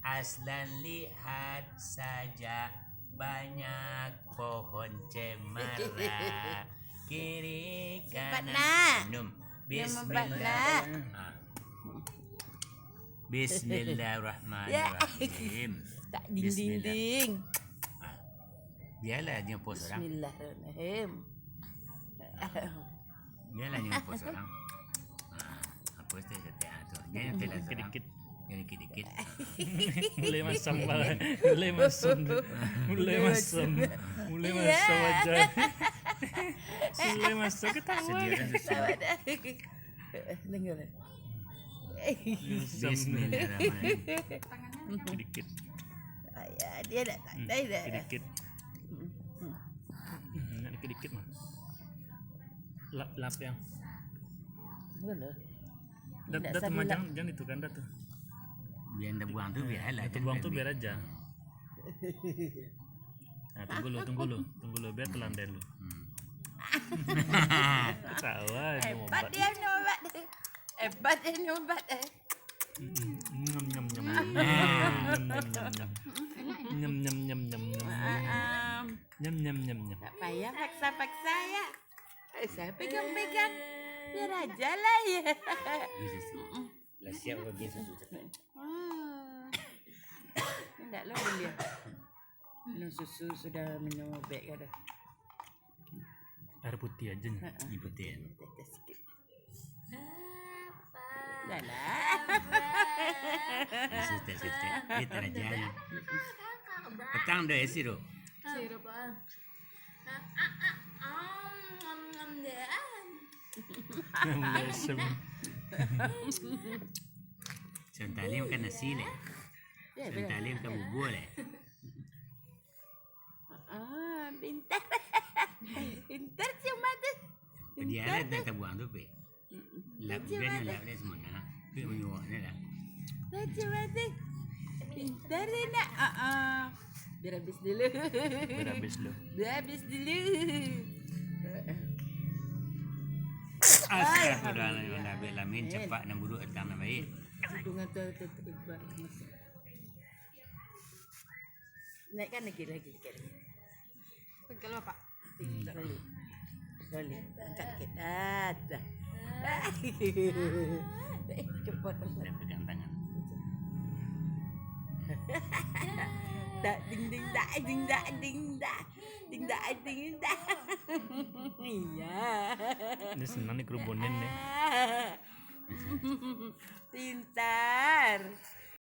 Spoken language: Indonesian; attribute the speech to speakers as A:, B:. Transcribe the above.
A: Aslan lihat saja banyak pohon cemara. Kiri kanan minum. Bismillah. Bismillahirrahmanirrahim.
B: Tak ding.
A: Biarlah dia pos orang.
B: Bismillahirrahmanirrahim.
A: Biarlah dia pos orang. Apa itu setiap tu? Jangan telah sedikit. Jangan dikit-dikit.
C: Mulai masam banget. Mulai masam wajah. Mulai masam ketawa.
A: Sediakan sesuatu.
B: Dengar.
A: Bismillahirrahmanirrahim.
C: Sedikit.
B: Ayah dia dah tak tahu dah.
C: Sedikit. Nak dikit-dikit mah. Lap yang.
B: Boleh.
C: Dah tu mah jangan itu kan dah tu.
A: Biar anda buang tu biarlah.
C: Itu buang tu biar aja. Nah, tunggu lu biar telan dulu. Ketawa
B: Hebat dia nyobat. Hebat dia nyobat.
C: Nyam.
B: Tak payah paksa-paksa ya. Saya pegang-pegang. Biar aja lah ya.
A: Lah siap bagi susu cepat.
B: Tidak lah dia. Minum susu sudah minum obat kan dah.
C: Air putih aja nih.
A: Ini putih.
B: Tetes sikit. Dah lah.
A: Susu. Kita aja. Petang dah isi tu.
D: Sirup ah. Ngam deh.
A: Sentali makan nasi leh. Sentali makan bubur leh.
B: Pintar. Pintar cuma tu.
A: Dia ada dah tak buang tu pe. Lap dia semua nak. Pe menyuapnya lah.
B: Cuma tu. Pintar dia nak. Biar habis dulu. Biar habis dulu.
A: Astagfirullahaladzim. Alamin cepat dan buruk datang dan baik.
B: Hidungan tu ikhbar masuk. Naikkan lagi sikit.
D: Pegal bapak.
B: Boleh. Angkat sikit. Dah. Cepat.
A: Dan pegang tangan.
B: Tak ding dah. Iya.
C: Ini senang nih kerubunin nih.
B: Pintar.